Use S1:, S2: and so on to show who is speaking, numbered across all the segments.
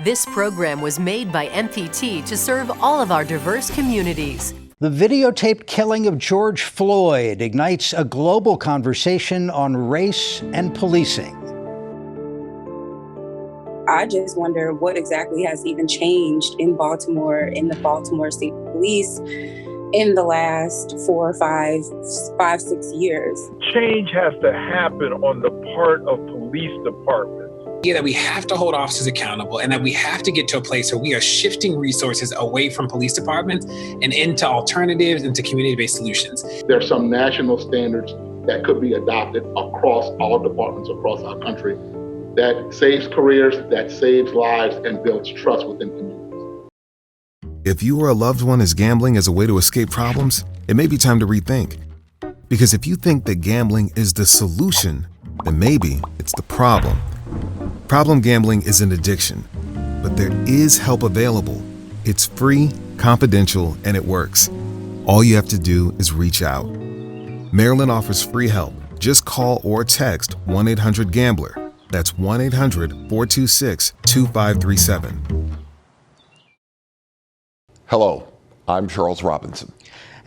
S1: This program was made by MPT to serve all of our diverse communities.
S2: The videotaped killing of George Floyd ignites a global conversation on race and policing.
S3: I just wonder what exactly has even changed in Baltimore, in the Baltimore City Police in the last 4 or 5, 6 years.
S4: Change has to happen on the part of police departments.
S5: That we have to hold officers accountable and that we have to get to a place where we are shifting resources away from police departments and into alternatives, into community-based solutions.
S6: There are some national standards that could be adopted across all departments across our country that saves careers, that saves lives, and builds trust within communities.
S7: If you or a loved one is gambling as a way to escape problems, it may be time to rethink. Because if you think that gambling is the solution, then maybe it's the problem. Problem gambling is an addiction, but there is help available. It's free, confidential, and it works. All you have to do is reach out. Maryland offers free help. Just call or text 1-800-GAMBLER. That's 1-800-426-2537.
S8: Hello, I'm Charles Robinson.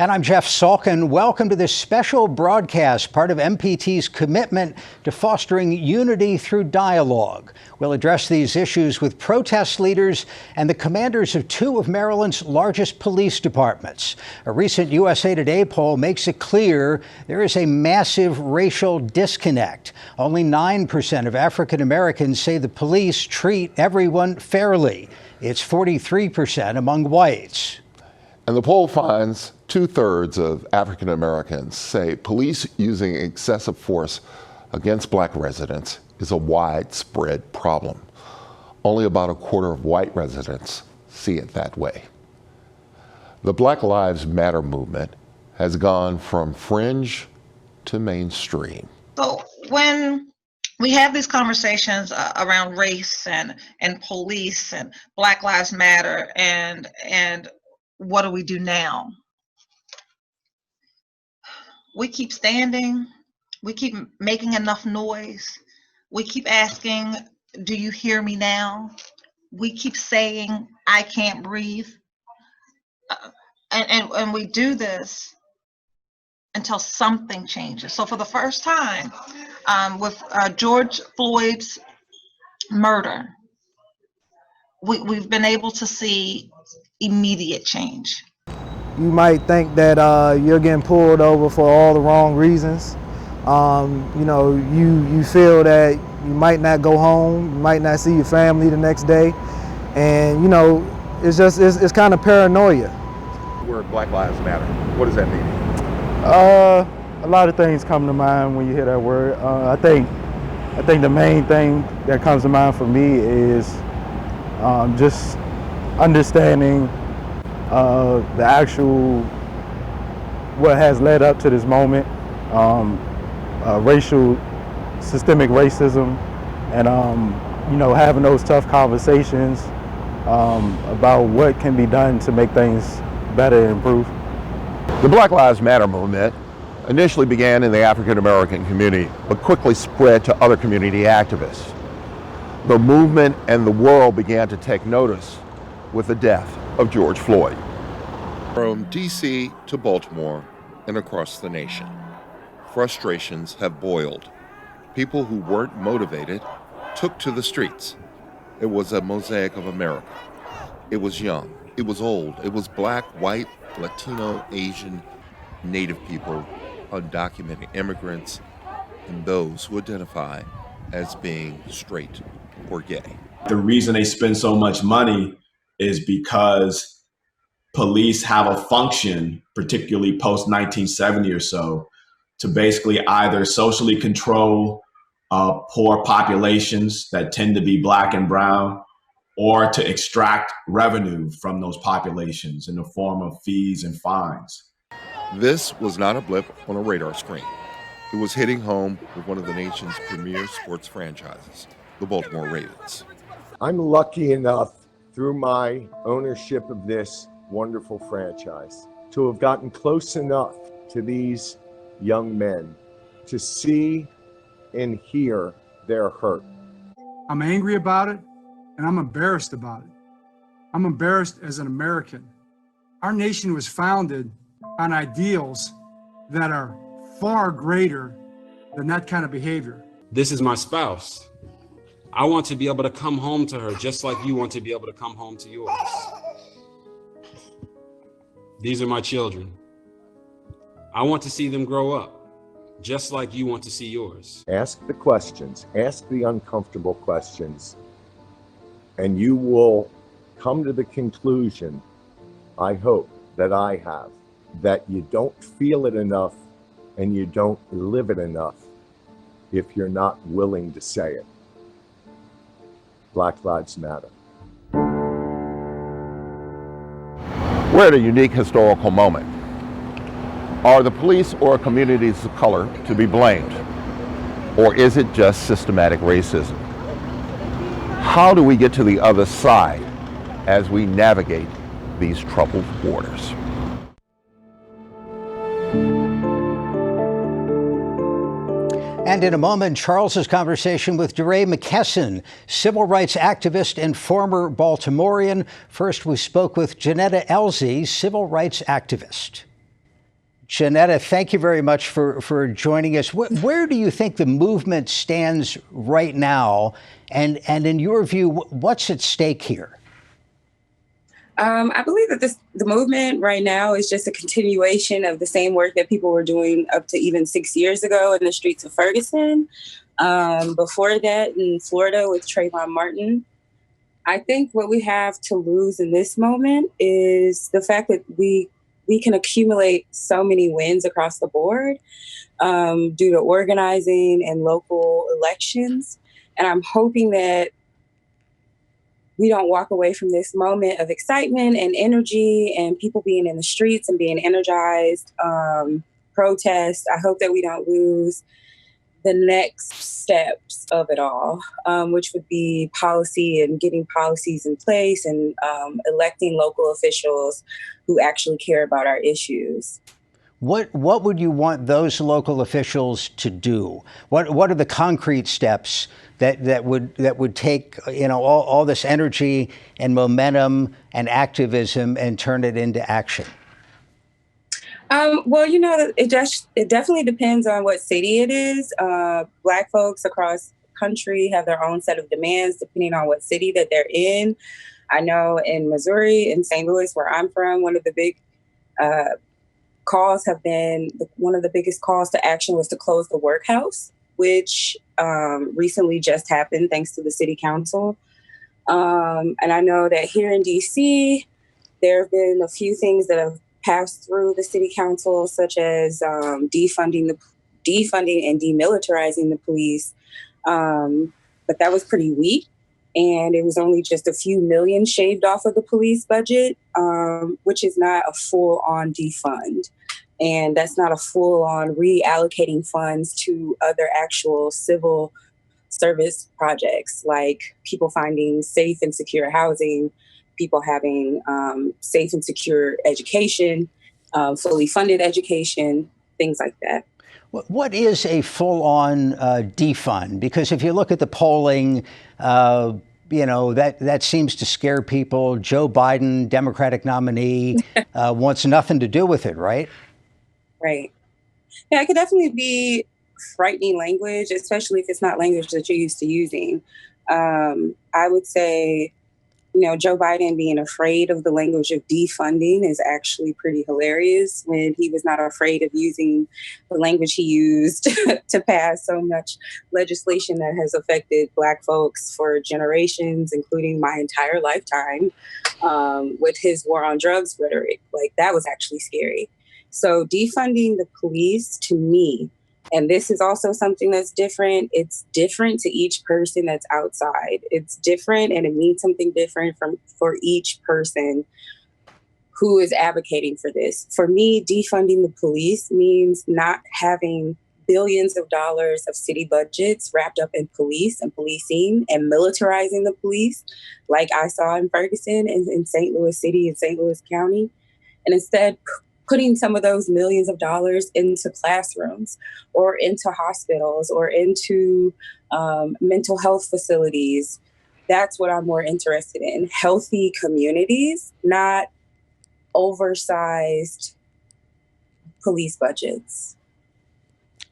S2: And I'm Jeff Salkin. Welcome to this special broadcast, part of MPT's commitment to fostering unity through dialogue. We'll address these issues with protest leaders and the commanders of 2 of Maryland's largest police departments. A recent USA Today poll makes it clear there is a massive racial disconnect. Only 9% of African Americans say the police treat everyone fairly. It's 43% among whites.
S8: And the poll finds 2/3 of African Americans say police using excessive force against black residents is a widespread problem. Only about 1/4 of white residents see it that way. The Black Lives Matter movement has gone from fringe to mainstream.
S9: So when we have these conversations around race and police and Black Lives Matter and what do we do now? We keep standing, we keep making enough noise, we keep asking, do you hear me now? We keep saying, I can't breathe. And we do this until something changes. So for the first time, with George Floyd's murder, we've been able to see immediate change.
S10: You might think that you're getting pulled over for all the wrong reasons. You feel that you might not go home, you might not see your family the next day, and it's kind of paranoia.
S8: Word Black Lives Matter. What does that mean?
S10: A lot of things come to mind when you hear that word. I think the main thing that comes to mind for me is just understanding the actual what has led up to this moment, racial systemic racism, and having those tough conversations about what can be done to make things better and improve.
S8: The Black Lives Matter movement initially began in the African American community, but quickly spread to other community activists. The movement and the world began to take notice with the death of George Floyd. From D.C. to Baltimore and across the nation, frustrations have boiled. People who weren't motivated took to the streets. It was a mosaic of America. It was young, it was old, it was black, white, Latino, Asian, Native people, undocumented immigrants, and those who identify as being straight or gay.
S11: The reason they spend so much money is because police have a function, particularly post 1970 or so, to basically either socially control poor populations that tend to be black and brown, or to extract revenue from those populations in the form of fees and fines.
S8: This was not a blip on a radar screen. It was hitting home with one of the nation's premier sports franchises, the Baltimore Ravens.
S12: I'm lucky enough, through my ownership of this wonderful franchise, to have gotten close enough to these young men to see and hear their hurt.
S13: I'm angry about it, and I'm embarrassed about it. I'm embarrassed as an American. Our nation was founded on ideals that are far greater than that kind of behavior.
S14: This is my spouse. I want to be able to come home to her just like you want to be able to come home to yours. These are my children. I want to see them grow up just like you want to see yours.
S12: Ask the questions, ask the uncomfortable questions, and you will come to the conclusion, I hope, that I have, that you don't feel it enough and you don't live it enough if you're not willing to say it. Black Lives Matter.
S8: We're at a unique historical moment. Are the police or communities of color to be blamed? Or is it just systematic racism? How do we get to the other side as we navigate these troubled waters?
S2: And in a moment, Charles's conversation with Ray Mckesson, civil rights activist and former Baltimorean. First, we spoke with Janetta Ellis, civil rights activist. Janetta, thank you very much for joining us. Where do you think the movement stands right now? And in your view, what's at stake here?
S3: I believe that the movement right now is just a continuation of the same work that people were doing up to even 6 years ago in the streets of Ferguson. Before that, in Florida with Trayvon Martin. I think what we have to lose in this moment is the fact that we can accumulate so many wins across the board due to organizing and local elections. And I'm hoping that we don't walk away from this moment of excitement and energy and people being in the streets and being energized, protest. I hope that we don't lose the next steps of it all, which would be policy and getting policies in place and electing local officials who actually care about our issues.
S2: What would you want those local officials to do? What are the concrete steps that would take all this energy and momentum and activism and turn it into action?
S3: Well, it definitely depends on what city it is. Black folks across the country have their own set of demands depending on what city that they're in. I know in Missouri, in St. Louis, where I'm from, one of the big calls have been, one of the biggest calls to action was to close the workhouse, which recently just happened thanks to the city council. And I know that here in DC, there have been a few things that have passed through the city council, such as defunding and demilitarizing the police. But that was pretty weak. And it was only just a few million shaved off of the police budget, which is not a full-on defund. And that's not a full-on reallocating funds to other actual civil service projects, like people finding safe and secure housing, people having safe and secure education, fully funded education, things like that.
S2: What is a full-on defund? Because if you look at the polling, that seems to scare people. Joe Biden, Democratic nominee, wants nothing to do with it, right?
S3: Right. Yeah, it could definitely be frightening language, especially if it's not language that you're used to using. I would say, Joe Biden being afraid of the language of defunding is actually pretty hilarious when he was not afraid of using the language he used to pass so much legislation that has affected Black folks for generations, including my entire lifetime, with his war on drugs rhetoric. Like, that was actually scary. So defunding the police, to me, and this is also something that's different. It's different to each person that's outside. It's different, and it means something different for each person who is advocating for this. For me, defunding the police means not having billions of dollars of city budgets wrapped up in police and policing and militarizing the police, like I saw in Ferguson and in St. Louis City and St. Louis County, and instead putting some of those millions of dollars into classrooms or into hospitals or into mental health facilities, That's what I'm more interested in. Healthy communities, not oversized police budgets.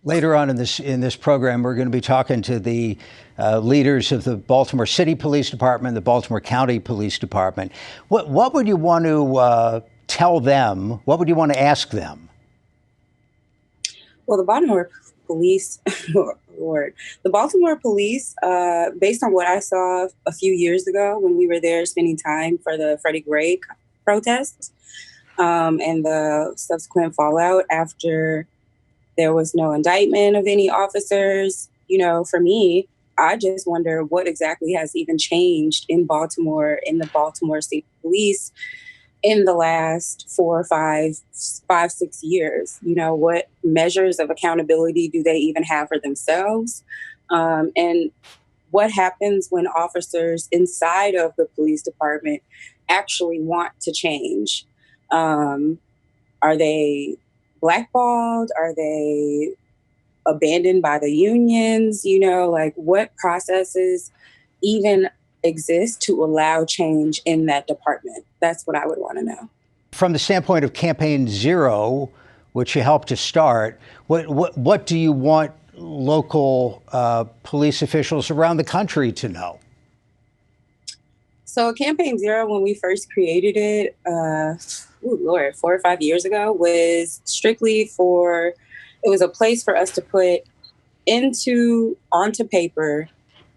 S2: Later on in this program, we're going to be talking to the leaders of the Baltimore City Police Department, the Baltimore County Police Department. What would you want to tell them? What would you want to ask them?
S3: Well, the Baltimore Police, Lord, the Baltimore Police, based on what I saw a few years ago when we were there spending time for the Freddie Gray protests, and the subsequent fallout after there was no indictment of any officers. You know, for me, I just wonder what exactly has even changed in Baltimore, in the Baltimore City Police in the last 4 or 5, 6 years. You know, what measures of accountability do they even have for themselves? And what happens when officers inside of the police department actually want to change? Are they blackballed? Are they abandoned by the unions? You know, like what processes even exist to allow change in that department? That's what I would want to know.
S2: From the standpoint of Campaign Zero, which you helped to start, what do you want local police officials around the country to know?
S3: So Campaign Zero, when we first created it, 4 or 5 years ago, was strictly it was a place for us to put onto paper,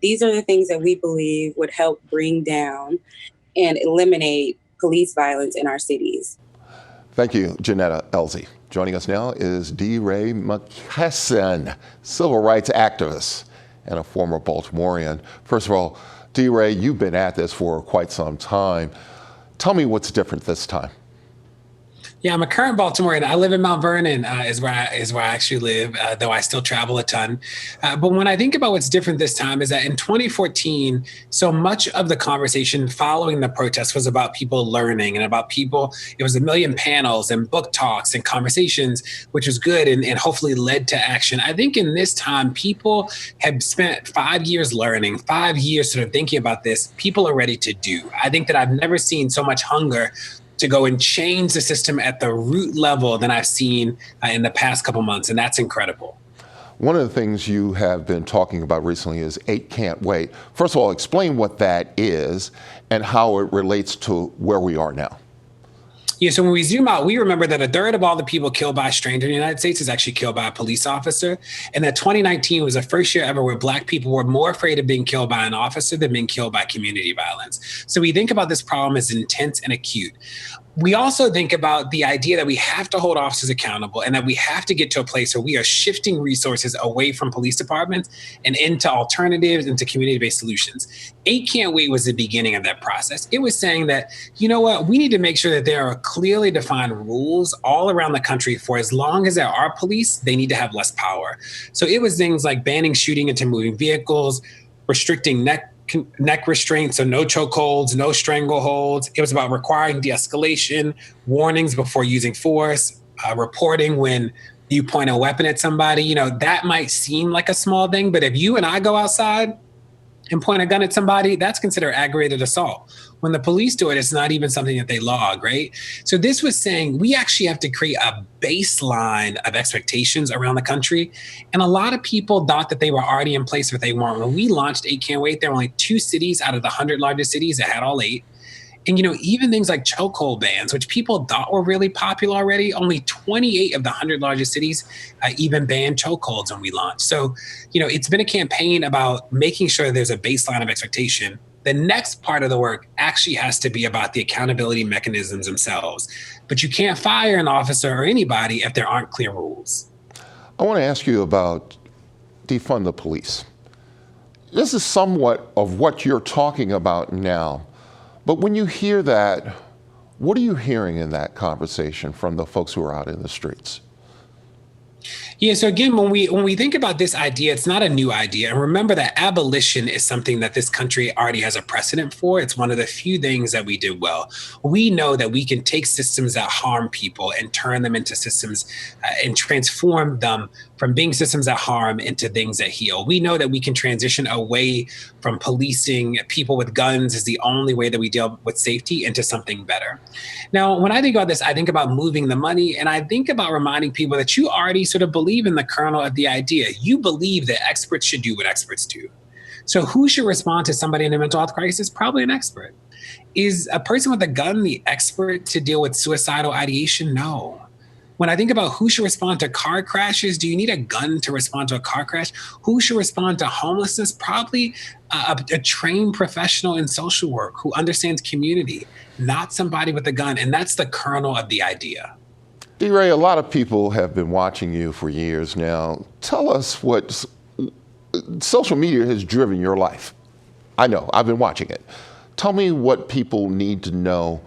S3: these are the things that we believe would help bring down and eliminate police violence in our cities.
S8: Thank you, Janetta Ellis. Joining us now is Ray Mckesson, civil rights activist and a former Baltimorean. First of all, Ray, you've been at this for quite some time. Tell me what's different this time.
S5: Yeah, I'm a current Baltimorean. I live in Mount Vernon, is where I actually live, though I still travel a ton. But when I think about what's different this time is that in 2014, so much of the conversation following the protest was about people learning and about people. It was a million panels and book talks and conversations, which was good and hopefully led to action. I think in this time, people have spent 5 years learning, 5 years sort of thinking about this. People are ready to do. I think that I've never seen so much hunger to go and change the system at the root level than I've seen in the past couple months, and that's incredible.
S8: One of the things you have been talking about recently is 8 Can't Wait. First of all, explain what that is and how it relates to where we are now.
S5: Yeah, so when we zoom out, we remember that 1/3 of all the people killed by a stranger in the United States is actually killed by a police officer. And that 2019 was the first year ever where Black people were more afraid of being killed by an officer than being killed by community violence. So we think about this problem as intense and acute. We also think about the idea that we have to hold officers accountable and that we have to get to a place where we are shifting resources away from police departments and into alternatives, into community-based solutions. 8 Can't Wait was the beginning of that process. It was saying that, you know what, we need to make sure that there are clearly defined rules all around the country for as long as there are police, they need to have less power. So it was things like banning shooting into moving vehicles, restricting neck restraints, so no chokeholds, no strangleholds. It was about requiring de-escalation, warnings before using force, reporting when you point a weapon at somebody. You know, that might seem like a small thing, but if you and I go outside and point a gun at somebody, that's considered aggravated assault. When the police do it, it's not even something that they log, right? So this was saying we actually have to create a baseline of expectations around the country. And a lot of people thought that they were already in place, but they weren't. When we launched 8 Can't Wait, there were only 2 cities out of the 100 largest cities that had all 8. And, you know, even things like chokehold bans, which people thought were really popular already, only 28 of the 100 largest cities even banned chokeholds when we launched. So, you know, it's been a campaign about making sure there's a baseline of expectation. The next part of the work actually has to be about the accountability mechanisms themselves. But you can't fire an officer or anybody if there aren't clear rules.
S8: I want to ask you about defund the police. This is somewhat of what you're talking about now. But when you hear that, what are you hearing in that conversation from the folks who are out in the streets?
S5: Yeah, so again, when we think about this idea, it's not a new idea. And remember that abolition is something that this country already has a precedent for. It's one of the few things that we did well. We know that we can take systems that harm people and turn them into systems and transform them from being systems that harm into things that heal. We know that we can transition away from policing people with guns as the only way that we deal with safety into something better. Now, when I think about this, I think about moving the money, and I think about reminding people that you already sort of believe in the kernel of the idea. You believe that experts should do what experts do. So who should respond to somebody in a mental health crisis? Probably an expert. Is a person with a gun the expert to deal with suicidal ideation? No. When I think about who should respond to car crashes, do you need a gun to respond to a car crash? Who should respond to homelessness? Probably a trained professional in social work who understands community, not somebody with a gun. And that's the kernel of the idea.
S8: Ray, a lot of people have been watching you for years now. Tell us what social media has driven your life. I know, I've been watching it. Tell me what people need to know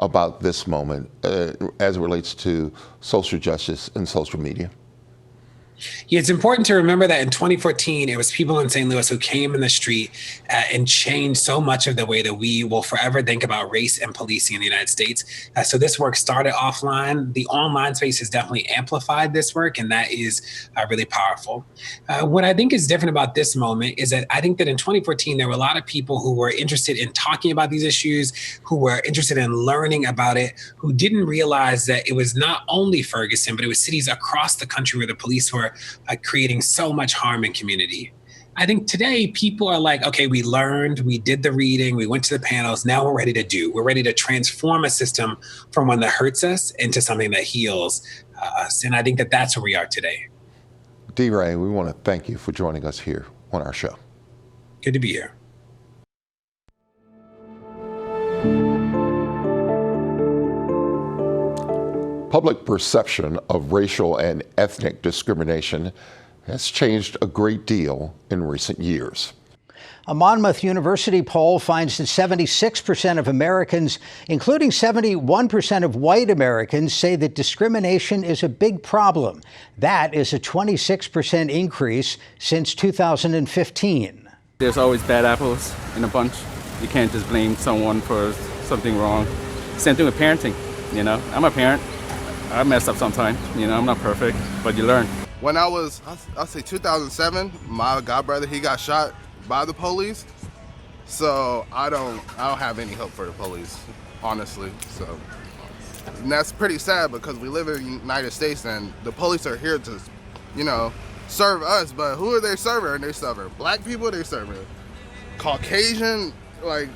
S8: about this moment as it relates to social justice and social media.
S5: Yeah, it's important to remember that in 2014, it was people in St. Louis who came in the street and changed so much of the way that we will forever think about race and policing in the United States. So this work started offline. The online space has definitely amplified this work, and that is really powerful. What I think is different about this moment is that I think that in 2014, there were a lot of people who were interested in talking about these issues, who were interested in learning about it, who didn't realize that it was not only Ferguson, but it was cities across the country where the police were creating so much harm in community. I think today people are like, okay, we learned, we did the reading, we went to the panels, now we're ready to do. We're ready to transform a system from one that hurts us into something that heals us. And I think that that's where we are today.
S8: D-Ray, we want to thank you for joining us here on our show.
S5: Good to be here.
S8: Public perception of racial and ethnic discrimination has changed a great deal in recent years.
S2: A Monmouth University poll finds that 76% of Americans, including 71% of white Americans, say that discrimination is a big problem. That is a 26% increase since 2015.
S15: There's always bad apples in a bunch. You can't just blame someone for something wrong. Same thing with parenting, you know. I'm a parent. I mess up sometimes, you know, I'm not perfect, but you learn.
S16: When I was, I'll say 2007, my godbrother, he got shot by the police. So I don't have any hope for the police, honestly. So, and that's pretty sad because we live in the United States and the police are here to, you know, serve us, but who are they serving? They serving black people, they serving Caucasian, like,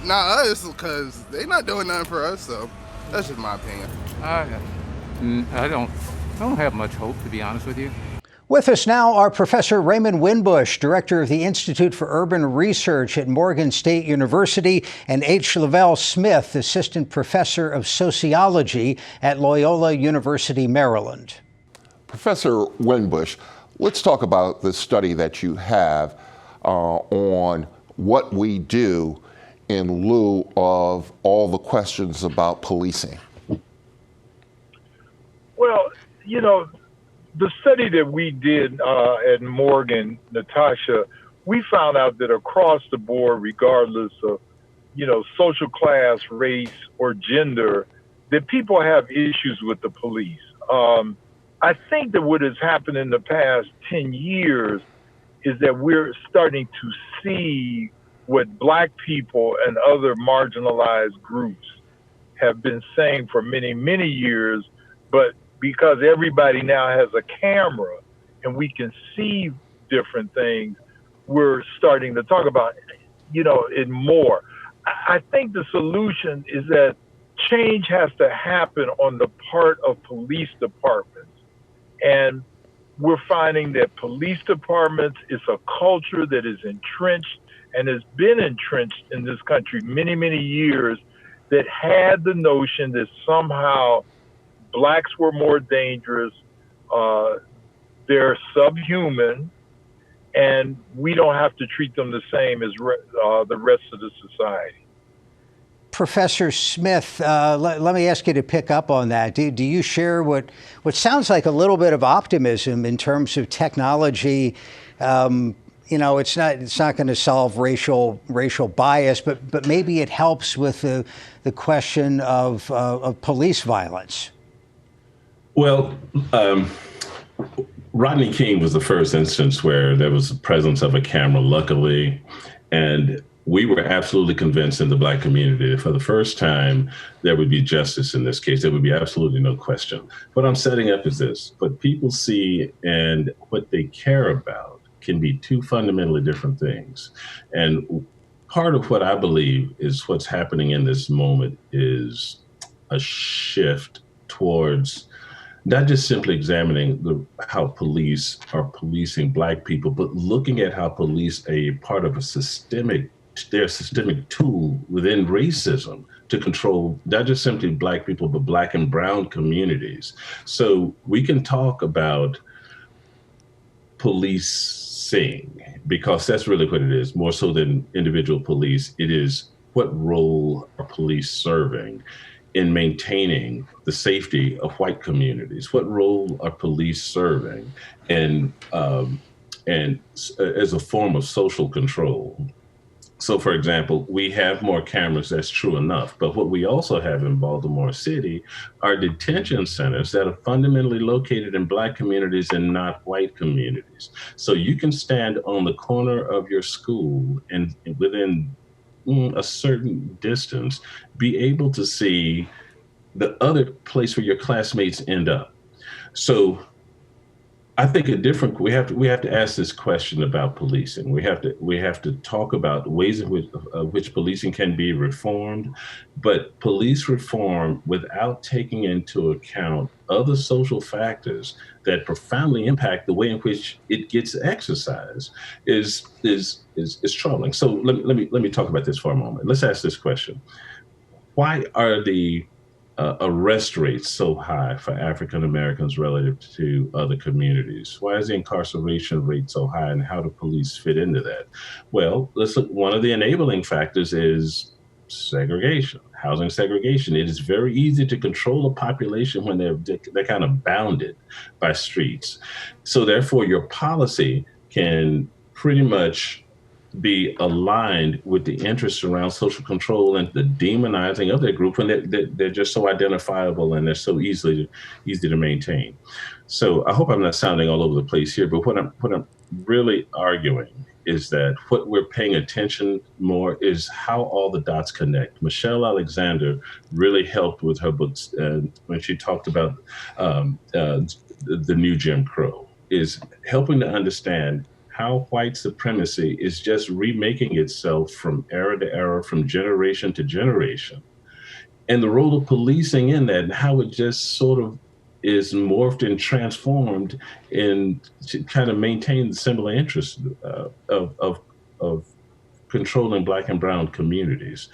S16: not us, because they not doing nothing for us, so that's just my opinion.
S17: I don't have much hope, to be honest with you.
S2: With us now are Professor Raymond Winbush, Director of the Institute for Urban Research at Morgan State University, and H. Lavelle Smith, Assistant Professor of Sociology at Loyola University, Maryland.
S8: Professor Winbush, let's talk about the study that you have on what we do in lieu of all the questions about policing.
S4: Well, you know, the study that we did at Morgan, Natasha, we found out that across the board, regardless of, you know, social class, race, or gender, that people have issues with the police. I think that what has happened in the past 10 years is that we're starting to see what Black people and other marginalized groups have been saying for many, many years, but because everybody now has a camera and we can see different things, we're starting to talk about, you know, it more. I think the solution is that change has to happen on the part of police departments. And we're finding that police departments is a culture that is entrenched and has been entrenched in this country many, many years, that had the notion that somehow Blacks were more dangerous, they're subhuman, and we don't have to treat them the same as the rest of the society.
S2: Professor Smith, let me ask you to pick up on that. Do you share what sounds like a little bit of optimism in terms of technology? It's not going to solve racial bias, but maybe it helps with the question of police violence.
S18: Well, Rodney King was the first instance where there was the presence of a camera, luckily, and we were absolutely convinced in the Black community that for the first time there would be justice in this case. There would be absolutely no question. What I'm setting up is this: what people see and what they care about can be two fundamentally different things. And part of what I believe is what's happening in this moment is a shift towards not just simply examining how police are policing Black people, but looking at how police are a part of they're a systemic tool within racism to control not just simply Black people, but Black and brown communities. So we can talk about policing, because that's really what it is, more so than individual police. It is what role are police serving in maintaining the safety of white communities? What role are police serving and as a form of social control? So, for example, we have more cameras, that's true enough. But what we also have in Baltimore City are detention centers that are fundamentally located in Black communities and not white communities. So you can stand on the corner of your school and within a certain distance, be able to see the other place where your classmates end up. So I think we have to ask this question about policing. We have to talk about ways in which policing can be reformed, but police reform without taking into account other social factors that profoundly impact the way in which it gets exercised is troubling. So let me talk about this for a moment. Let's ask this question: why are the arrest rates so high for African Americans relative to other communities? Why is the incarceration rate so high, and how do police fit into that? Well, let's look. One of the enabling factors is segregation, housing segregation. It is very easy to control a population when they're kind of bounded by streets. So therefore, your policy can pretty much be aligned with the interests around social control and the demonizing of their group when they're just so identifiable and they're so easy to maintain. So I hope I'm not sounding all over the place here, but what I'm really arguing is that what we're paying attention more is how all the dots connect. Michelle Alexander really helped with her books when she talked about the new Jim Crow, is helping to understand how white supremacy is just remaking itself from era to era, from generation to generation. And the role of policing in that, and how it just sort of is morphed and transformed to kind of maintain the similar interests of controlling Black and brown communities.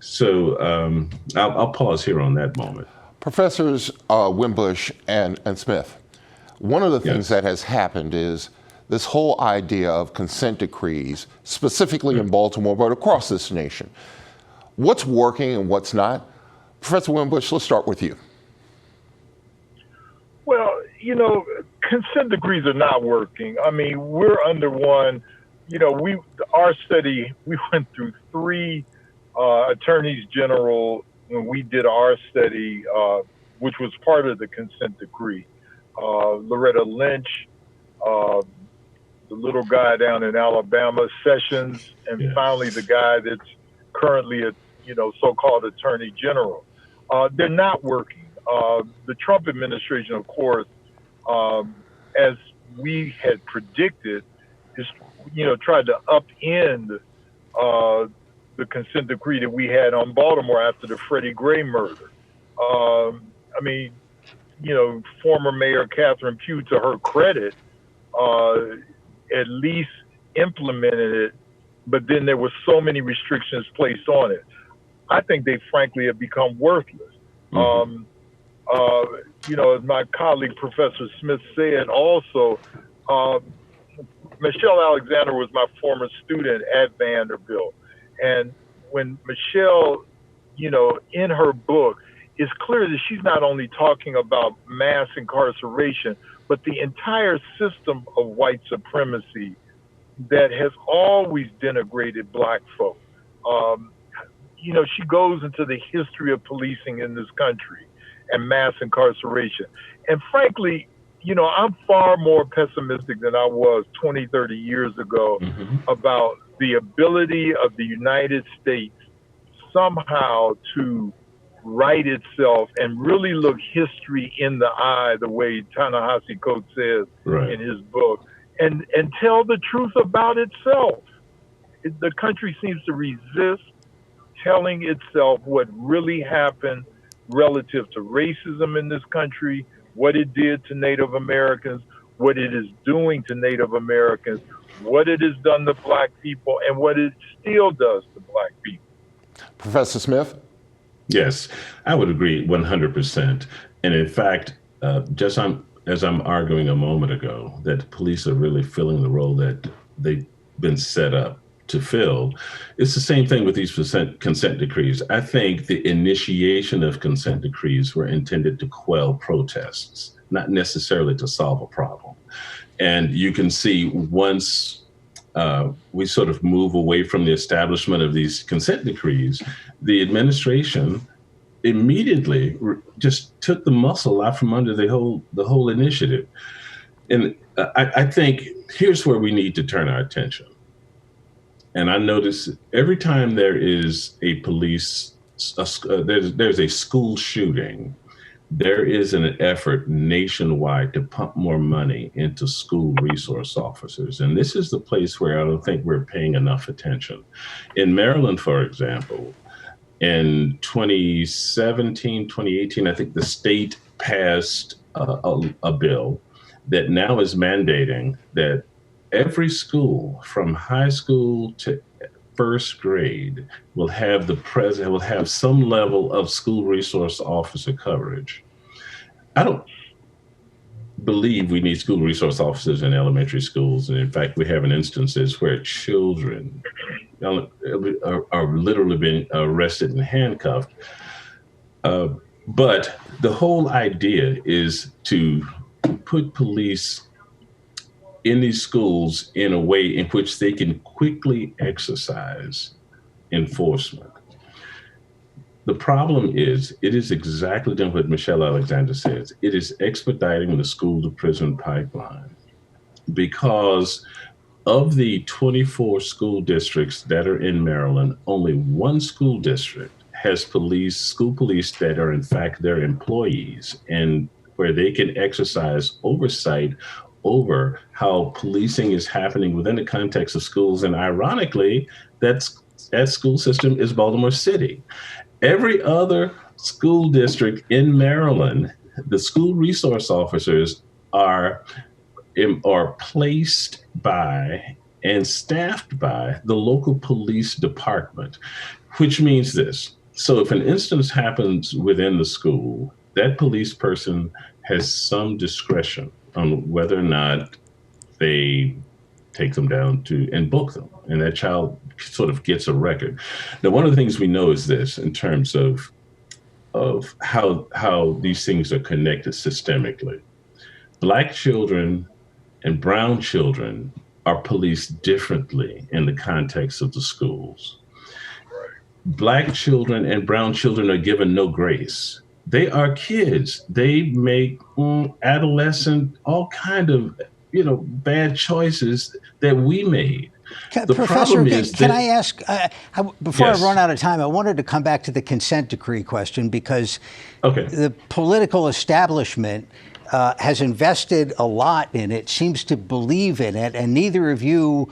S18: So I'll pause here on that moment.
S8: Professors Wimbush and Smith, one of the things that has happened is this whole idea of consent decrees, specifically in Baltimore, but across this nation. What's working and what's not? Professor Wimbush, let's start with you.
S4: Well, consent decrees are not working. I mean, we're under one. Our study, we went through 3 attorneys general when we did our study, which was part of the consent decree. Loretta Lynch, the little guy down in Alabama, Sessions, and finally the guy that's currently a so-called attorney general. They're not working. The Trump administration, of course, as we had predicted, is tried to upend the consent decree that we had on Baltimore after the Freddie Gray murder. Former Mayor Catherine Pugh, to her credit, at least implemented it, but then there were so many restrictions placed on it. I think they frankly have become worthless. Mm-hmm. As my colleague Professor Smith said also, Michelle Alexander was my former student at Vanderbilt. And when Michelle, in her book, it's clear that she's not only talking about mass incarceration, but the entire system of white supremacy that has always denigrated black folk. She goes into the history of policing in this country and mass incarceration. And frankly, I'm far more pessimistic than I was 20, 30 years ago about the ability of the United States somehow to right itself and really look history in the eye, the way Ta-Nehisi Coates says in his book, and tell the truth about itself. The country seems to resist telling itself what really happened relative to racism in this country, what it did to Native Americans, what it is doing to Native Americans, what it has done to black people, and what it still does to black people.
S19: Professor Smith?
S18: Yes, I would agree 100%. And in fact, as I'm arguing a moment ago, that police are really filling the role that they've been set up to fill, it's the same thing with these consent decrees. I think the initiation of consent decrees were intended to quell protests, not necessarily to solve a problem. And you can see once we sort of move away from the establishment of these consent decrees, the administration immediately just took the muscle out from under the whole initiative. And I think here's where we need to turn our attention. And I notice every time there is a there's a school shooting, there is an effort nationwide to pump more money into school resource officers. And this is the place where I don't think we're paying enough attention. In Maryland, for example, in 2017, 2018, I think the state passed a bill that now is mandating that every school from high school to first grade will have some level of school resource officer coverage. I don't believe we need school resource officers in elementary schools. And in fact, we have instances where children are literally being arrested and handcuffed. But the whole idea is to put police in these schools in a way in which they can quickly exercise enforcement. The problem is, it is exactly doing what Michelle Alexander says. It is expediting the school to prison pipeline, because of the 24 school districts that are in Maryland, only one school district has school police that are in fact their employees, and where they can exercise oversight over how policing is happening within the context of schools. And ironically, that school system is Baltimore City. Every other school district in Maryland, the school resource officers are placed by and staffed by the local police department, which means this. So if an instance happens within the school, that police person has some discretion on whether or not they take them down and book them. And that child sort of gets a record. Now, one of the things we know is this, in terms of how these things are connected systemically. Black children and brown children are policed differently in the context of the schools. Black children and brown children are given no grace. They are kids. They make adolescent, all kind of, bad choices that we made.
S2: Professor, can I ask, before I run out of time, I wanted to come back to the consent decree question, because the political establishment has invested a lot in it, seems to believe in it, and neither of you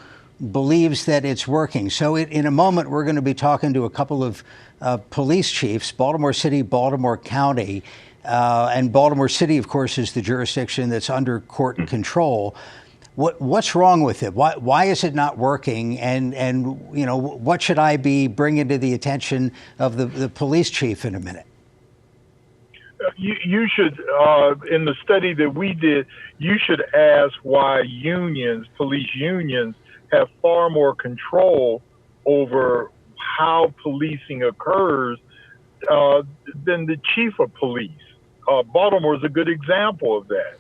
S2: believes that it's working. So in a moment, we're going to be talking to a couple of police chiefs, Baltimore City, Baltimore County, and Baltimore City, of course, is the jurisdiction that's under court control. What's wrong with it? Why is it not working? And what should I be bringing to the attention of the police chief in a minute?
S4: You should, in the study that we did, you should ask why police unions, have far more control over how policing occurs than the chief of police. Baltimore is a good example of that.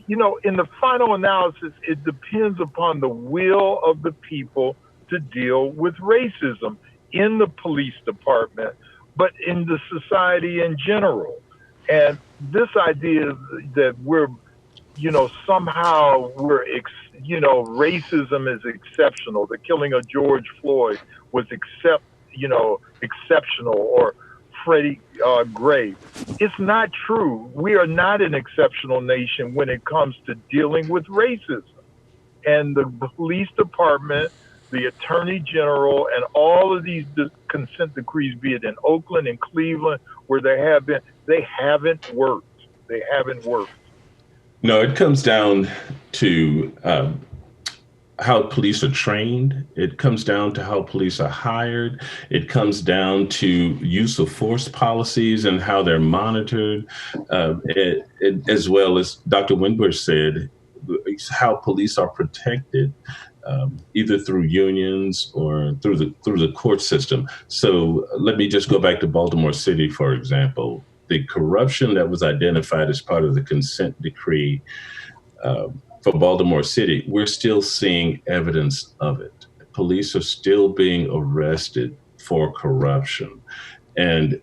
S4: In the final analysis, it depends upon the will of the people to deal with racism in the police department, but in the society in general. And this idea that somehow racism is exceptional. The killing of George Floyd was exceptional, or Freddie Gray. It's not true. We are not an exceptional nation when it comes to dealing with racism. And the police department, the attorney general, and all of these consent decrees, be it in Oakland and Cleveland, where they haven't worked. They haven't worked.
S18: No, it comes down to how police are trained. It comes down to how police are hired. It comes down to use of force policies and how they're monitored, as well as Dr. Winbush said, how police are protected, either through unions or through the court system. So let me just go back to Baltimore City, for example. The corruption that was identified as part of the consent decree for Baltimore City, we're still seeing evidence of it. Police are still being arrested for corruption. And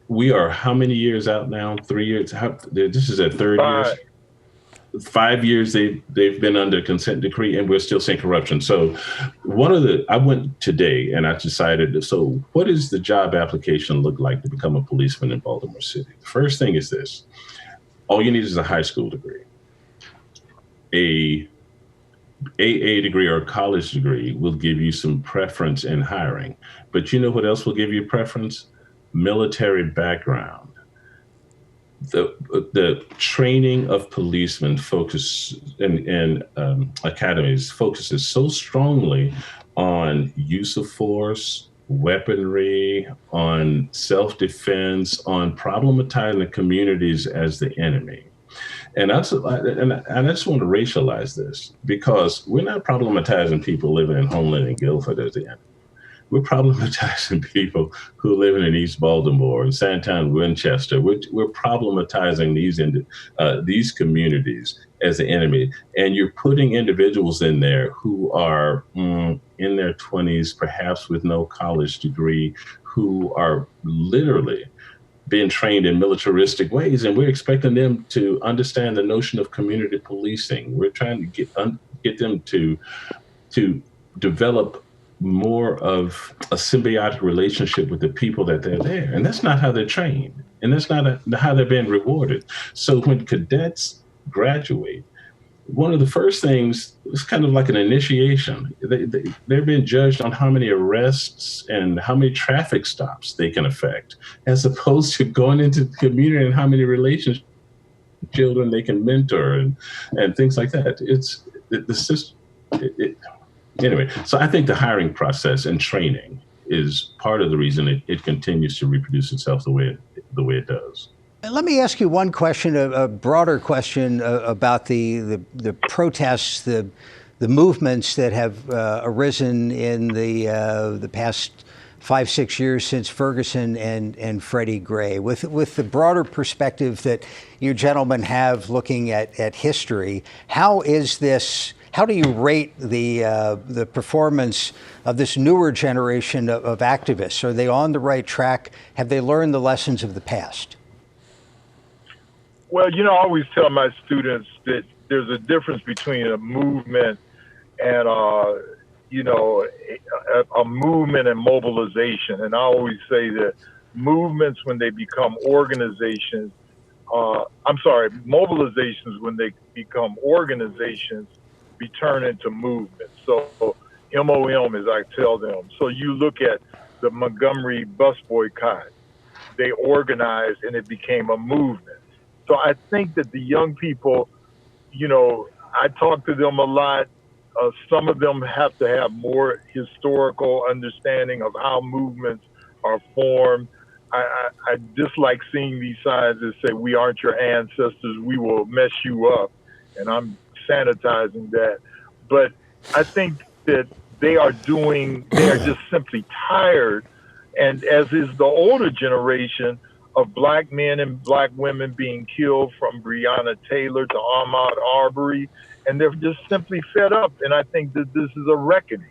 S18: we are how many years out now? 3 years? This is their third year? 5 years they've been under consent decree, and we're still seeing corruption. So I went today and I decided, so what does the job application look like to become a policeman in Baltimore City? The first thing is this: all you need is a high school degree. A AA degree or a college degree will give you some preference in hiring. But you know what else will give you preference? Military background. The training of policemen in academies focuses so strongly on use of force, weaponry, on self-defense, on problematizing the communities as the enemy. And I just want to racialize this, because we're not problematizing people living in Homeland and Guilford as the enemy. We're problematizing people who live in East Baltimore and Sandtown, Winchester. We're problematizing these communities as the enemy. And you're putting individuals in there who are in their 20s, perhaps with no college degree, who are literally being trained in militaristic ways. And we're expecting them to understand the notion of community policing. We're trying to get them to develop more of a symbiotic relationship with the people that they're there. And that's not how they're trained. And that's not how they're being rewarded. So when cadets graduate, one of the first things is kind of like an initiation. They're being judged on how many arrests and how many traffic stops they can affect, as opposed to going into the community and how many relationships children they can mentor and things like that. It's the system. Anyway, so I think the hiring process and training is part of the reason it continues to reproduce itself the way it does.
S2: Let me ask you one question, a broader question about the protests, the movements that have arisen in the past 5-6 years since Ferguson and Freddie Gray. With the broader perspective that you gentlemen have looking at history, how do you rate the performance of this newer generation of activists? Are they on the right track? Have they learned the lessons of the past?
S4: Well, I always tell my students that there's a difference between a movement and, a movement and mobilization. And I always say that movements, when they become organizations, mobilizations, when they become organizations, be turned into movements. So MOM, as I tell them. So you look at the Montgomery bus boycott, they organized and it became a movement. So I think that the young people, I talk to them a lot. Some of them have to have more historical understanding of how movements are formed. I dislike seeing these signs that say, "We aren't your ancestors, we will mess you up." And I'm sanitizing that. But I think that they are just simply tired And as is the older generation of black men and black women being killed, from Breonna Taylor to Ahmaud Arbery, and they're just simply fed up. And I think that this is a reckoning.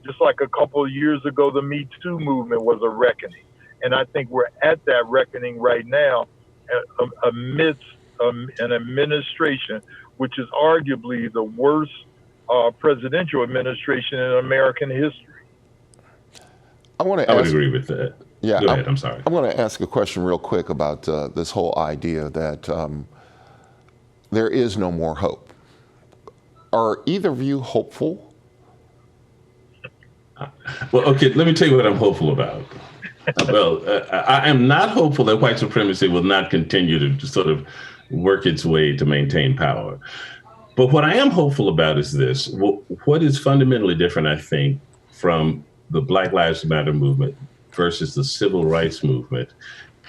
S4: Just like a couple of years ago, the Me Too movement was a reckoning. And I think we're at that reckoning right now amidst an administration which is arguably the worst presidential administration in American history.
S11: I would agree with that.
S19: Yeah,
S11: Go ahead. I'm sorry.
S19: I'm going to ask a question real quick about this whole idea that there is no more hope. Are either of you hopeful?
S18: Well, okay, let me tell you what I'm hopeful about. Well, I am not hopeful that white supremacy will not continue to sort of work its way to maintain power. But what I am hopeful about is this. What is fundamentally different, I think, from the Black Lives Matter movement versus the civil rights movement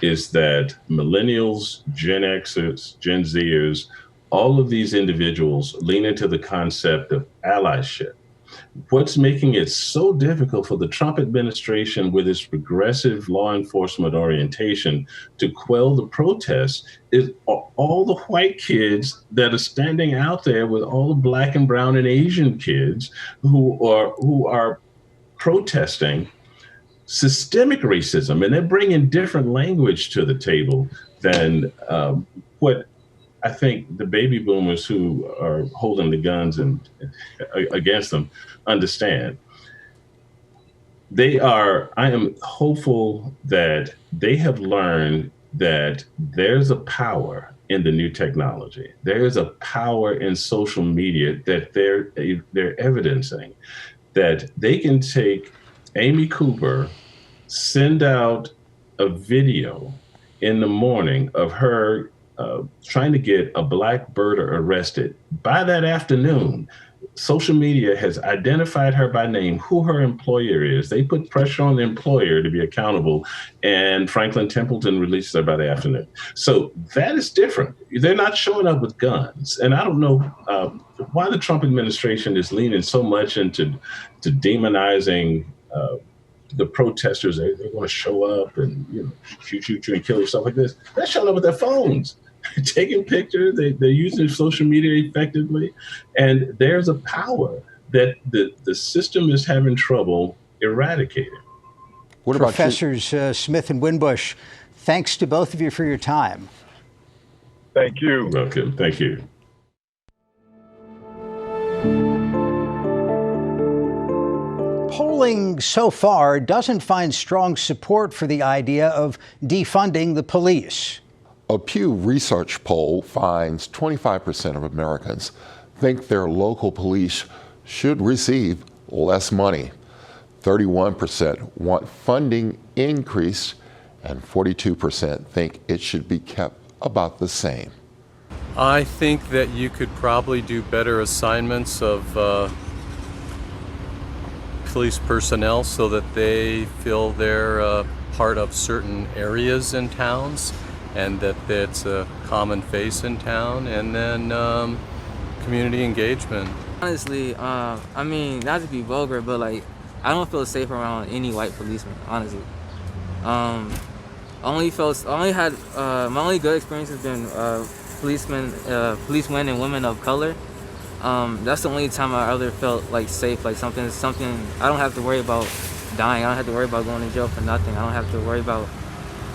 S18: is that millennials, Gen Xers, Gen Zers, all of these individuals lean into the concept of allyship. What's making it so difficult for the Trump administration with its progressive law enforcement orientation to quell the protests is all the white kids that are standing out there with all the black and brown and Asian kids who are protesting systemic racism. And they're bringing different language to the table than what I think the baby boomers who are holding the guns and against them understand. I am hopeful that they have learned that there's a power in the new technology. There is a power in social media that they're evidencing, that they can take Amy Cooper, send out a video in the morning of her trying to get a black birder arrested. By that afternoon, social media has identified her by name, who her employer is. They put pressure on the employer to be accountable, and Franklin Templeton released her by the afternoon. So that is different. They're not showing up with guns. And I don't know why the Trump administration is leaning so much into demonizing the protesters. They want to show up and shoot you and kill you, stuff like this. They're showing up with their phones, taking pictures. They're using social media effectively, and there's a power that the system is having trouble eradicating.
S2: What about Professors Smith and Winbush? Thanks to both of you for your time.
S4: Thank you.
S18: Welcome. Thank you.
S2: Polling so far doesn't find strong support for the idea of defunding the police.
S19: A Pew Research poll finds 25% of Americans think their local police should receive less money. 31% want funding increased, and 42% think it should be kept about the same.
S20: I think that you could probably do better assignments of police personnel so that they feel they're part of certain areas in towns, and that it's a common face in town, and then community engagement.
S21: Honestly, I mean, not to be vulgar, but like, I don't feel safe around any white policeman, honestly. My only good experience has been policemen and women of color. That's the only time I ever felt like safe, like something. I don't have to worry about dying. I don't have to worry about going to jail for nothing. I don't have to worry about.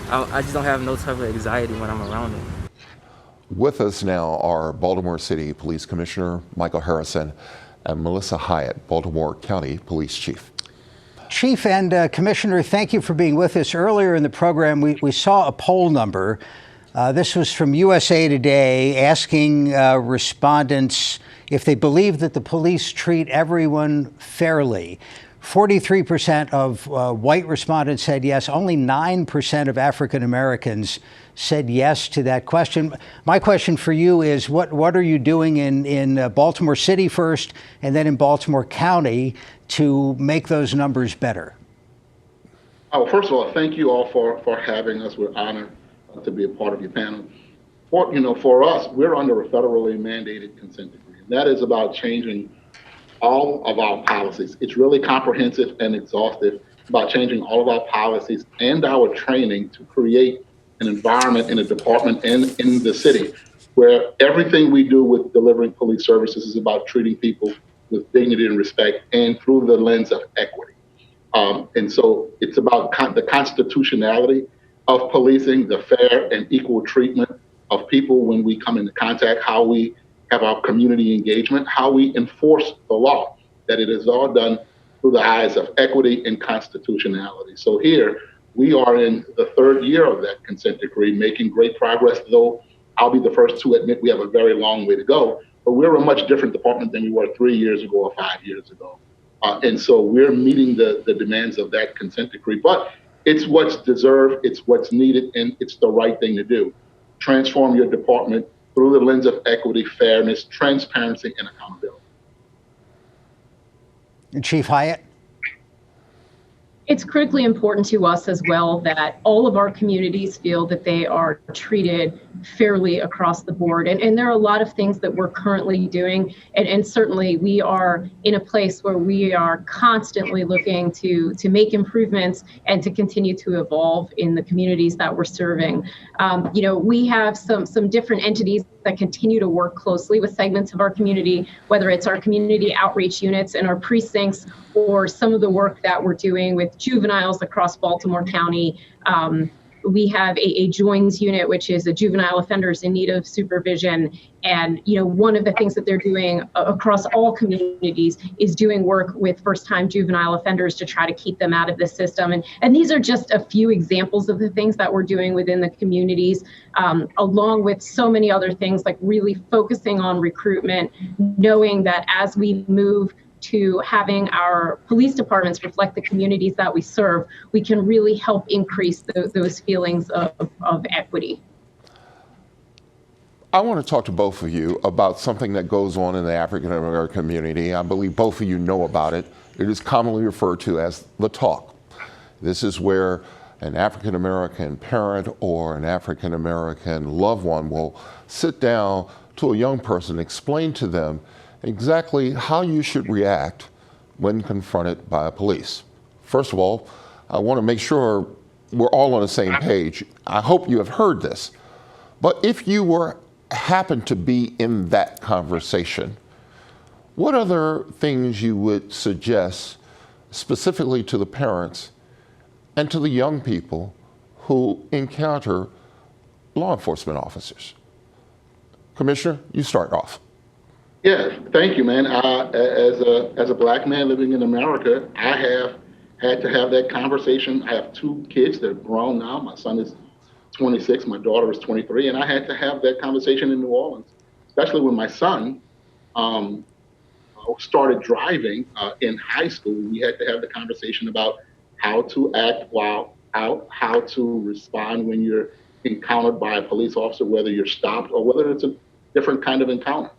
S21: I just don't have no type of anxiety when I'm around it.
S19: With us now are Baltimore City Police Commissioner Michael Harrison and Melissa Hyatt, Baltimore County Police Chief.
S2: Chief and Commissioner, thank you for being with us. Earlier in the program, we saw a poll number. This was from USA Today, asking respondents if they believe that the police treat everyone fairly. 43% of white respondents said yes. Only 9% of African Americans said yes to that question. My question for you is, what are you doing in Baltimore City first, and then in Baltimore County to make those numbers better?
S6: Oh, first of all, thank you all for having us. We're honored to be a part of your panel. For us, we're under a federally mandated consent decree. And that is about changing all of our policies. It's really comprehensive and exhaustive, about changing all of our policies and our training to create an environment in a department and in the city where everything we do with delivering police services is about treating people with dignity and respect and through the lens of equity. And so it's about the constitutionality of policing, the fair and equal treatment of people when we come into contact, how we have our community engagement, how we enforce the law, that it is all done through the eyes of equity and constitutionality. So here we are in the third year of that consent decree, making great progress, though I'll be the first to admit we have a very long way to go. But we're a much different department than we were 3 years ago or 5 years ago. And so we're meeting the demands of that consent decree. But it's what's deserved, it's what's needed, and it's the right thing to do. Transform your department through the lens of equity, fairness, transparency, and accountability.
S2: Chief Hyatt?
S1: It's critically important to us as well that all of our communities feel that they are treated fairly across the board. And there are a lot of things that we're currently doing. And certainly we are in a place where we are constantly looking to make improvements and to continue to evolve in the communities that we're serving. We have some different entities that continue to work closely with segments of our community, whether it's our community outreach units and our precincts, or some of the work that we're doing with juveniles across Baltimore County. We have a JOINS unit, which is a juvenile offenders in need of supervision. And, one of the things that they're doing across all communities is doing work with first-time juvenile offenders to try to keep them out of the system. And these are just a few examples of the things that we're doing within the communities, along with so many other things, like really focusing on recruitment, knowing that as we move to having our police departments reflect the communities that we serve, we can really help increase those feelings of equity.
S19: I want to talk to both of you about something that goes on in the African American community. I believe both of you know about it. It is commonly referred to as the talk. This is where an African American parent or an African American loved one will sit down to a young person, explain to them exactly how you should react when confronted by police. First of all, I want to make sure we're all on the same page. I hope you have heard this, but if you happened to be in that conversation, what other things you would suggest specifically to the parents and to the young people who encounter law enforcement officers? Commissioner, you start off.
S6: Yeah, thank you, man. As a black man living in America, I have had to have that conversation. I have 2 kids. They're grown now. My son is 26. My daughter is 23. And I had to have that conversation in New Orleans, especially when my son started driving in high school. We had to have the conversation about how to act while out, how to respond when you're encountered by a police officer, whether you're stopped or whether it's a different kind of encounter.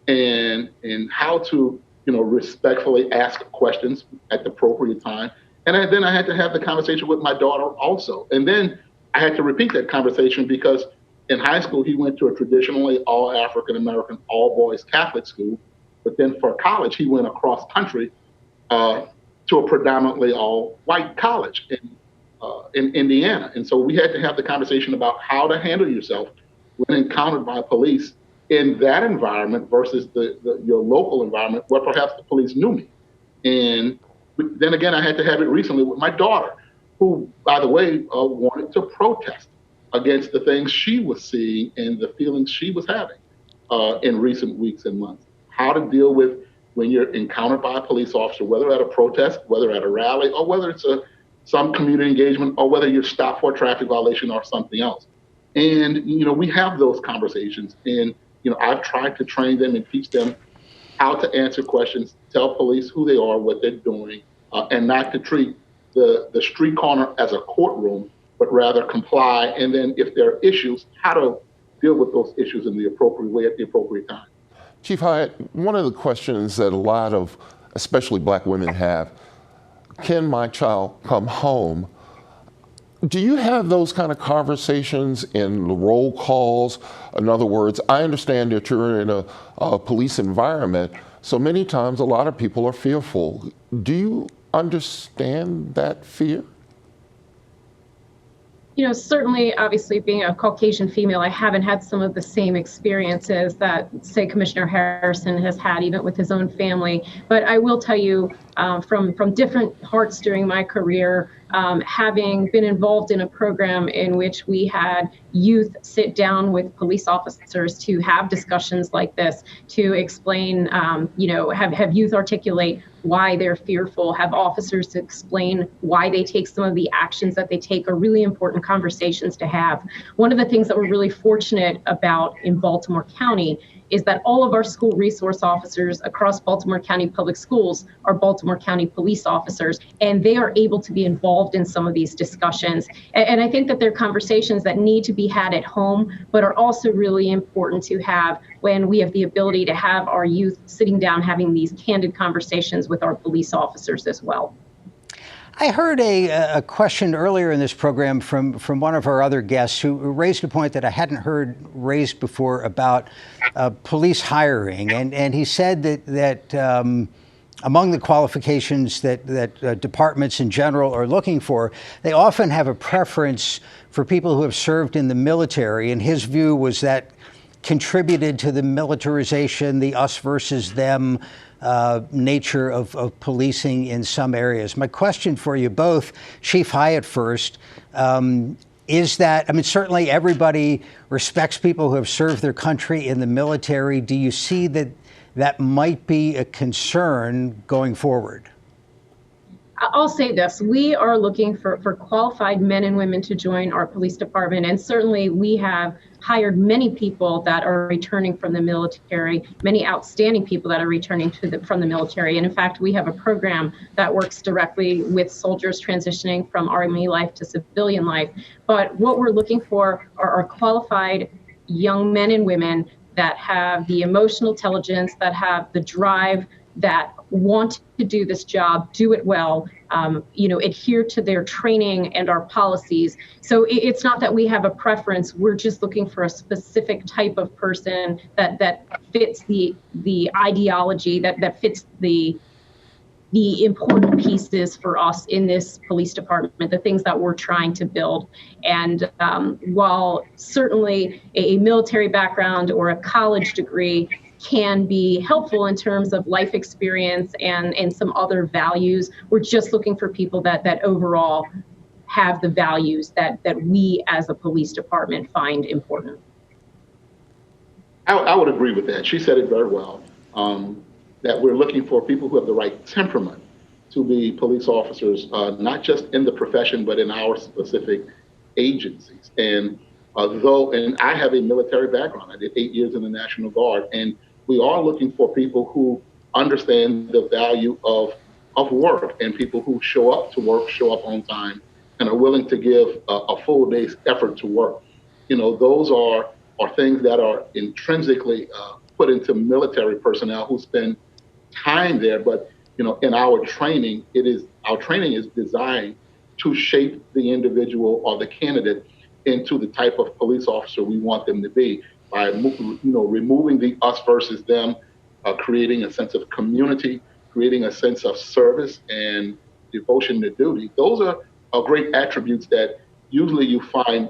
S6: And how to, respectfully ask questions at the appropriate time. And then I had to have the conversation with my daughter also. And then I had to repeat that conversation because in high school, he went to a traditionally all African-American, all boys Catholic school. But then for college, he went across country to a predominantly all white college in Indiana. And so we had to have the conversation about how to handle yourself when encountered by police in that environment versus your local environment where perhaps the police knew me. And then again, I had to have it recently with my daughter, who, by the way, wanted to protest against the things she was seeing and the feelings she was having in recent weeks and months. How to deal with when you're encountered by a police officer, whether at a protest, whether at a rally, or whether it's some community engagement, or whether you're stopped for a traffic violation or something else. And, we have those conversations. And, I've tried to train them and teach them how to answer questions, tell police who they are, what they're doing, and not to treat the street corner as a courtroom, but rather comply. And then if there are issues, how to deal with those issues in the appropriate way at the appropriate time.
S19: Chief Hyatt, one of the questions that a lot of, especially black women have, can my child come home? Do you have those kind of conversations in the roll calls? In other words, I understand that you're in a police environment, so many times a lot of people are fearful. Do you understand that fear?
S1: You know, certainly, obviously, being a Caucasian female, I haven't had some of the same experiences that, say, Commissioner Harrison has had, even with his own family. But I will tell you, from different parts during my career, having been involved in a program in which we had youth sit down with police officers to have discussions like this, to explain, have youth articulate why they're fearful, have officers explain why they take some of the actions that they take, are really important conversations to have. One of the things that we're really fortunate about in Baltimore County is that all of our school resource officers across Baltimore County Public Schools are Baltimore County police officers, and they are able to be involved in some of these discussions. And I think that they're conversations that need to be had at home, but are also really important to have when we have the ability to have our youth sitting down having these candid conversations with our police officers as well.
S2: I heard a question earlier in this program from one of our other guests who raised a point that I hadn't heard raised before about police hiring. And he said that among the qualifications that departments in general are looking for, they often have a preference for people who have served in the military. And his view was that contributed to the militarization, the us versus them nature of policing in some areas. My question for you both, Chief Hyatt first, is that, I mean, certainly everybody respects people who have served their country in the military. Do you see that that might be a concern going forward?
S1: I'll say this, we are looking for qualified men and women to join our police department, and certainly we have hired many people that are returning from the military, many outstanding people that are returning from the military. And in fact, we have a program that works directly with soldiers transitioning from Army life to civilian life. But what we're looking for are qualified young men and women that have the emotional intelligence, that have the drive, that want to do this job, do it well, adhere to their training and our policies. So it's not that we have a preference, we're just looking for a specific type of person that fits the ideology, that fits the important pieces for us in this police department, the things that we're trying to build. And while certainly a military background or a college degree can be helpful in terms of life experience and some other values, we're just looking for people that overall have the values that we as a police department find important.
S6: I would agree with that. She said it very well, that we're looking for people who have the right temperament to be police officers, not just in the profession, but in our specific agencies. And and I have a military background, I did 8 years in the National Guard, and we are looking for people who understand the value of work, and people who show up to work, show up on time, and are willing to give a full day's effort to work. You know, those are things that are intrinsically put into military personnel who spend time there. But, you know, in our training, our training is designed to shape the individual or the candidate into the type of police officer we want them to be, by removing the us versus them, creating a sense of community, creating a sense of service and devotion to duty. Those are great attributes that usually you find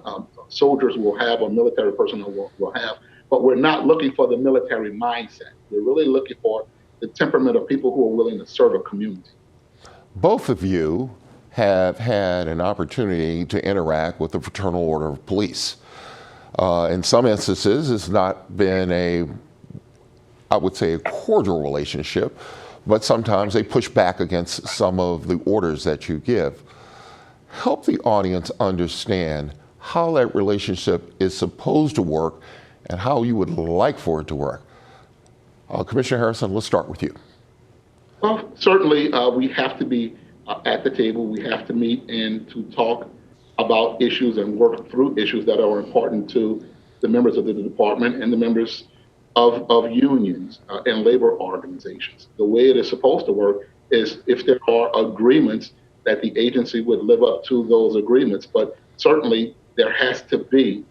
S6: soldiers will have, or military personnel will have, but we're not looking for the military mindset. We're really looking for the temperament of people who are willing to serve a community. Both of you have had an opportunity to interact with the Fraternal Order of Police. In some instances, it's not been I would say, a cordial relationship, but sometimes they push back against some of the orders that you give. Help the audience understand how that relationship is supposed to work and how you would like for it to work. Commissioner Harrison, let's start with you. Well, certainly we have to be at the table. We have to meet and to talk about issues and work through issues that are important to the members of the department and the members of unions and labor organizations. The way it is supposed to work is if there are agreements that the agency would live up to those agreements, but certainly there has to be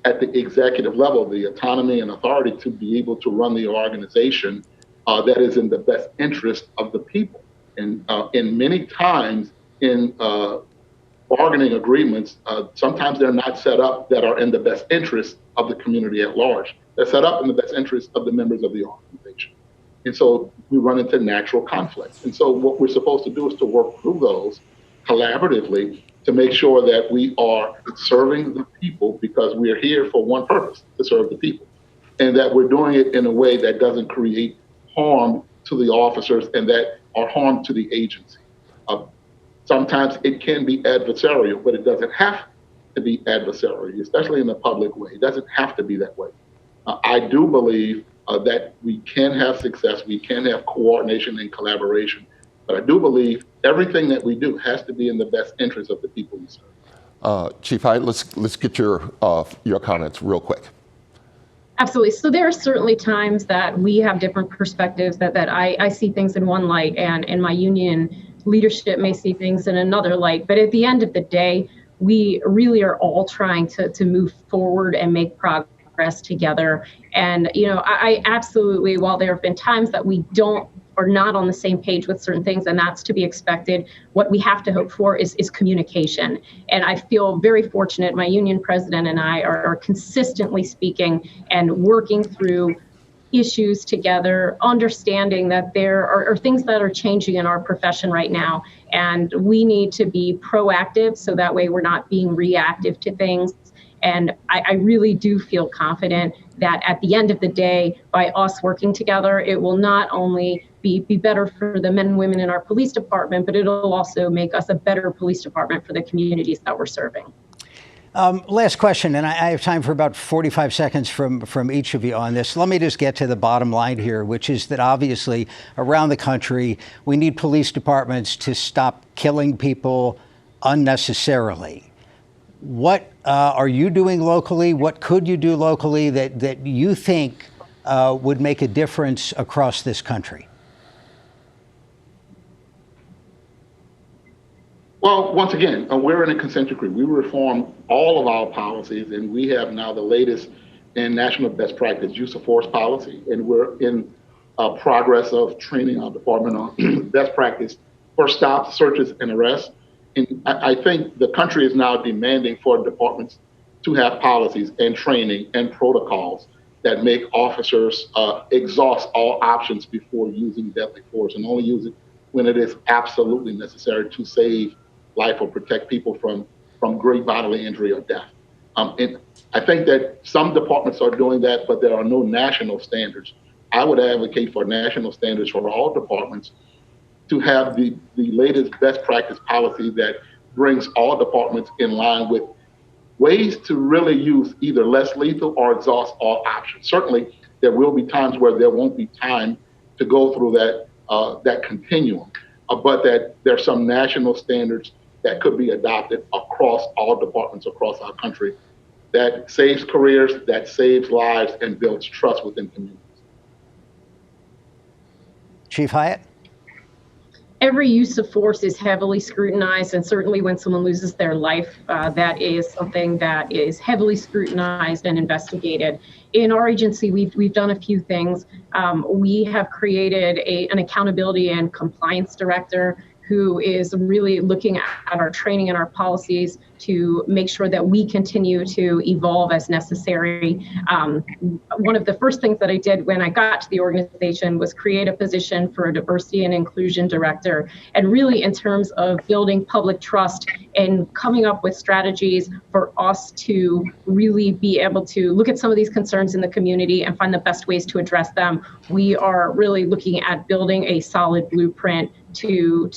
S6: at the executive level the autonomy and authority to be able to run the organization that is in the best interest of the people. And many times in bargaining agreements, sometimes they're not set up that are in the best interest of the community at large. They're set up in the best interest of the members of the organization. And so we run into natural conflicts. And so what we're supposed to do is to work through those collaboratively to make sure that we are serving the people, because we are here for one purpose, to serve the people. And that we're doing it in a way that doesn't create harm to the officers and that are harm to the agency. Sometimes it can be adversarial, but it doesn't have to be adversarial, especially in the public way. It doesn't have to be that way. I do believe that we can have success, we can have coordination and collaboration, but I do believe everything that we do has to be in the best interest of the people we serve.
S19: Chief Hyatt, let's get your comments real quick.
S1: Absolutely. So there are certainly times that we have different perspectives, that I see things in one light and my union leadership may see things in another light. But at the end of the day, we really are all trying to move forward and make progress together. And, I absolutely, while there have been times that we are not on the same page with certain things, and that's to be expected, what we have to hope for is communication. And I feel very fortunate. My union president and I are consistently speaking and working through issues together, understanding that there are things that are changing in our profession right now, and we need to be proactive so that way we're not being reactive to things. And I really do feel confident that at the end of the day, by us working together, it will not only be better for the men and women in our police department, but it'll also make us a better police department for the communities that we're serving.
S2: Last question, and I have time for about 45 seconds from each of you on this. Let me just get to the bottom line here, which is that obviously around the country, we need police departments to stop killing people unnecessarily. What are you doing locally? What could you do locally that you think would make a difference across this country?
S6: Well, once again, we're in a consent decree. We reformed all of our policies, and we have now the latest in national best practice use of force policy, and we're in progress of training our department on best practice for stops, searches, and arrests. And I think the country is now demanding for departments to have policies and training and protocols that make officers exhaust all options before using deadly force, and only use it when it is absolutely necessary to save life or protect people from great bodily injury or death. And I think that some departments are doing that, but there are no national standards. I would advocate for national standards for all departments to have the latest best practice policy that brings all departments in line with ways to really use either less lethal or exhaust all options. Certainly, there will be times where there won't be time to go through that continuum, but that there are some national standards that could be adopted across all departments across our country that saves careers, that saves lives, and builds trust within communities.
S2: Chief Hyatt?
S1: Every use of force is heavily scrutinized, and certainly when someone loses their life, that is something that is heavily scrutinized and investigated. In our agency, we've done a few things. We have created an accountability and compliance director who is really looking at our training and our policies to make sure that we continue to evolve as necessary. One of the first things that I did when I got to the organization was create a position for a diversity and inclusion director, and really in terms of building public trust and coming up with strategies for us to really be able to look at some of these concerns in the community and find the best ways to address them. We are really looking at building a solid blueprint to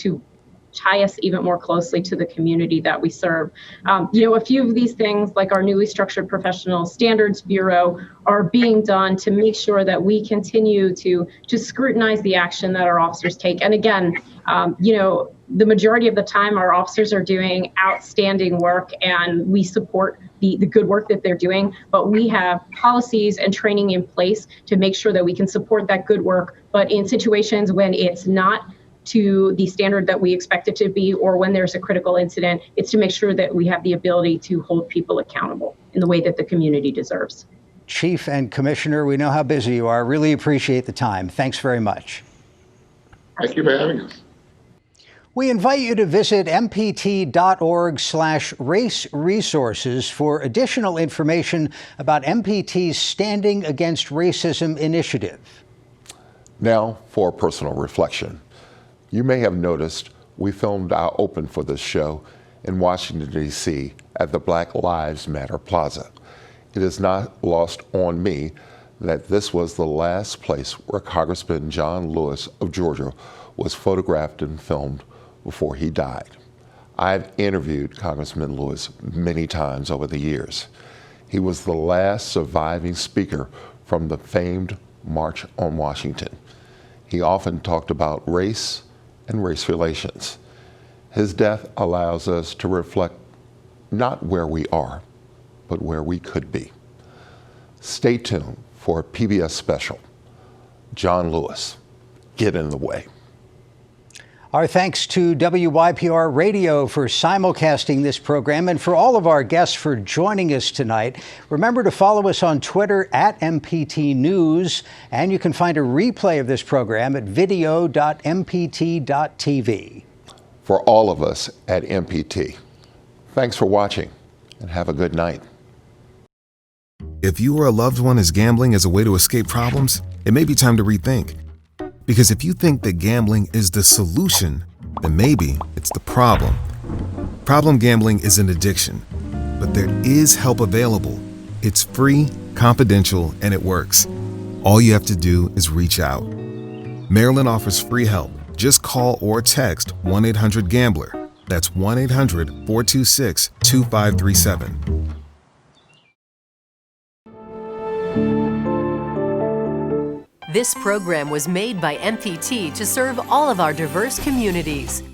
S1: tie us even more closely to the community that we serve. A few of these things, like our newly structured Professional Standards Bureau, are being done to make sure that we continue to scrutinize the action that our officers take. And again, the majority of the time our officers are doing outstanding work, and we support the good work that they're doing, but we have policies and training in place to make sure that we can support that good work. But in situations when it's not to the standard that we expect it to be, or when there's a critical incident, it's to make sure that we have the ability to hold people accountable in the way that the community deserves.
S2: Chief and Commissioner, we know how busy you are. Really appreciate the time. Thanks very much.
S6: Thank you for having us.
S2: We invite you to visit mpt.org/race resources for additional information about MPT's Standing Against Racism initiative.
S19: Now for personal reflection. You may have noticed we filmed our open for this show in Washington, D.C. at the Black Lives Matter Plaza. It is not lost on me that this was the last place where Congressman John Lewis of Georgia was photographed and filmed before he died. I've interviewed Congressman Lewis many times over the years. He was the last surviving speaker from the famed March on Washington. He often talked about race and race relations. His death allows us to reflect not where we are, but where we could be. Stay tuned for a PBS special. John Lewis, Get in the Way.
S2: Our thanks to WYPR Radio for simulcasting this program and for all of our guests for joining us tonight. Remember to follow us on Twitter at MPT News, and you can find a replay of this program at video.mpt.tv.
S19: For all of us at MPT, thanks for watching and have a good night.
S7: If you or a loved one is gambling as a way to escape problems, it may be time to rethink. Because if you think that gambling is the solution, then maybe it's the problem. Problem gambling is an addiction, but there is help available. It's free, confidential, and it works. All you have to do is reach out. Maryland offers free help. Just call or text 1-800-GAMBLER. That's 1-800-426-2537.
S22: This program was made by MPT to serve all of our diverse communities.